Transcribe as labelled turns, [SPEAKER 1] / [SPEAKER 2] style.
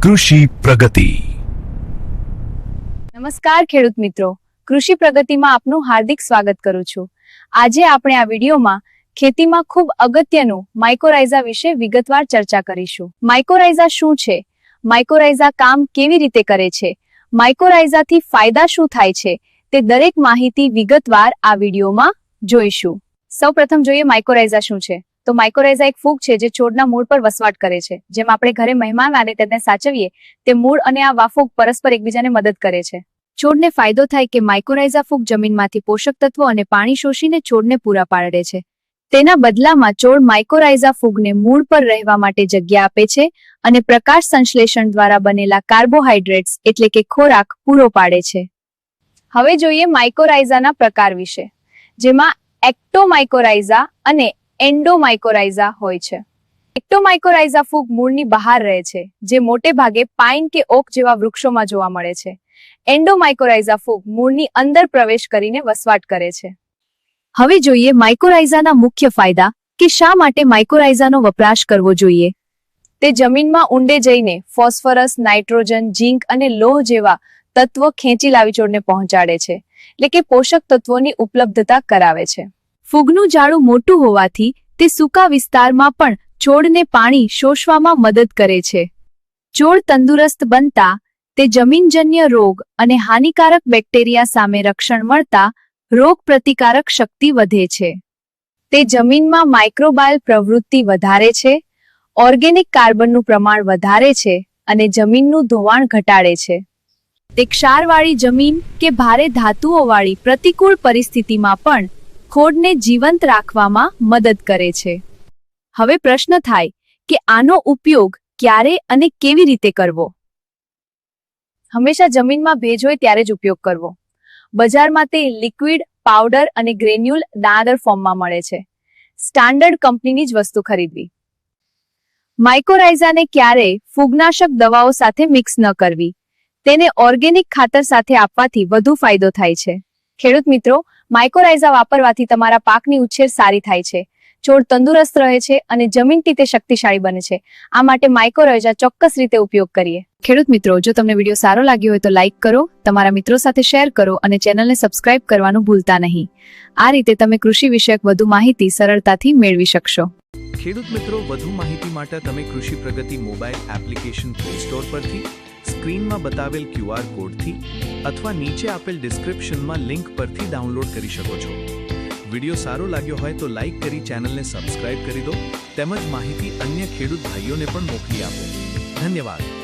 [SPEAKER 1] કૃષિ પ્રગતિ.
[SPEAKER 2] નમસ્કાર ખેડૂત મિત્રો, કૃષિ પ્રગતિમાં આપનું હાર્દિક સ્વાગત કરું છું. આજે આપણે આ વિડીયોમાં ખેતીમાં ખૂબ અગત્યનું માઇકોરાઇઝા વિશે વિગતવાર ચર્ચા કરીશું. માઇકોરાઇઝા શું છે? માઇકોરાઇઝા કામ કેવી રીતે કરે છે? માઇકોરાઇઝાથી ફાયદા શું થાય છે? તે દરેક માહિતી વિગતવાર આ વિડીયોમાં જોઈશું. સૌપ્રથમ જોઈએ માઇકોરાઇઝા શું છે. તો માઇકોરાઇઝા એક ફૂગ છે જે છોડના મૂળ પર વસવાટ કરે છે. જેમ આપણે ઘરે મહેમાન આવે તેને સાચવીએ તે મૂળ અને આ વાફૂગ પરસ્પર એકબીજાને મદદ કરે છે. છોડને ફાયદો થાય કે માઇકોરાઇઝા ફૂગ જમીનમાંથી પોષક તત્વો અને પાણી શોષીને છોડને પૂરા પાડે છે. તેના બદલામાં છોડ માઇકોરાઇઝા ફૂગને મૂળ પર રહેવા માટે જગ્યા આપે છે અને પ્રકાશ સંશ્લેષણ દ્વારા બનેલા કાર્બોહાઈડ્રેટ્સ એટલે કે ખોરાક પૂરો પાડે છે. હવે જોઈએ માઇકોરાઇઝાના પ્રકાર વિશે, જેમાં એક્ટોમાઇકોરાઇઝા અને એન્ડોમાઇકોરાઇઝા હોય છે. એક્ટોમાઇકોરાઇઝા ફૂગ મૂળની બહાર રહે છે, જે મોટે ભાગે પાઇન કે ઓક જેવા વૃક્ષોમાં જોવા મળે છે. એન્ડોમાઇકોરાઇઝા ફૂગ મૂળની અંદર પ્રવેશ કરીને વસવાટ કરે છે. હવે જોઈએ માઇકોરાઇઝાના મુખ્ય ફાયદા કે શા માટે માઇકોરાઇઝાનો વપરાશ કરવો જોઈએ. તે જમીનમાં ઊંડે જઈને ફોસ્ફરસ, નાઇટ્રોજન, ઝીંક અને લોહ જેવા તત્વો ખેંચી લાવી છોડને પહોંચાડે છે, એટલે કે પોષક તત્વોની ઉપલબ્ધતા કરાવે છે. ફૂગનું જાળું મોટું હોવાથી તે સૂકા વિસ્તારમાં પણ છોડને પાણી શોષવામાં મદદ કરે છે. છોડ તંદુરસ્ત બનતા તે જમીનજન્ય રોગ અને હાનિકારક બેક્ટેરિયા સામે રક્ષણ મળતા રોગ પ્રતિકારક શક્તિ વધે છે. તે જમીનમાં માઇક્રોબાયલ પ્રવૃત્તિ વધારે છે, ઓર્ગેનિક કાર્બનનું પ્રમાણ વધારે છે અને જમીનનું ધોવાણ ઘટાડે છે. તે ક્ષારવાળી જમીન કે ભારે ધાતુઓવાળી પ્રતિકૂળ પરિસ્થિતિમાં પણ છોડને જીવંત રાખવામાં મદદ કરે છે. હવે પ્રશ્ન થાય કે આનો ઉપયોગ ક્યારે અને કેવી રીતે કરવો. હંમેશા જમીનમાં ભેજ હોય ત્યારે જ ઉપયોગ કરવો. બજારમાં તે લિક્વિડ, પાવડર અને ગ્રેન્યુલ દાણાદાર ફોર્મમાં મળે છે. સ્ટાન્ડર્ડ કંપનીની જ વસ્તુ ખરીદવી. માઇકોરાઇઝાને ક્યારેય ફૂગનાશક દવાઓ સાથે મિક્સ ન કરવી. તેને ઓર્ગેનિક ખાતર સાથે આપવાથી વધુ ફાયદો થાય છે. ખેડૂત મિત્રો, માઇકોરાઇઝા વાપરવાથી તમારા પાકની ઉછેર સારી થાય છે, છોડ તંદુરસ્ત રહે છે અને જમીન તે શક્તિશાળી બને છે. આ માટે માઇકોરાઇઝા ચોક્કસ રીતે ઉપયોગ કરીએ. ખેડૂત મિત્રો, જો તમને વિડીયો સારો લાગ્યો હોય તો લાઇક કરો, તમારા મિત્રો સાથે શેર કરો અને ચેનલને સબસ્ક્રાઇબ કરવાનું ભૂલતા નહીં. આ રીતે તમે કૃષિ વિષયક વધુ માહિતી સરળતાથી મેળવી શકશો.
[SPEAKER 3] ખેડૂત મિત્રો, વધુ માહિતી માટે તમે કૃષિ પ્રગતિ મોબાઈલ એપ્લિકેશન પ્લે સ્ટોર પરથી, સ્ક્રીનમાં બતાવેલ QR કોડથી અથવા નીચે આપેલ ડિસ્ક્રિપ્શનમાં લિંક પરથી ડાઉનલોડ કરી શકો છો. વિડીયો સારો લાગ્યો હોય તો લાઇક કરી ચેનલને સબસ્ક્રાઇબ કરી દો, તેમજ માહિતી અન્ય ખેડૂત ભાઈઓને પણ મોકલી આપો. ધન્યવાદ.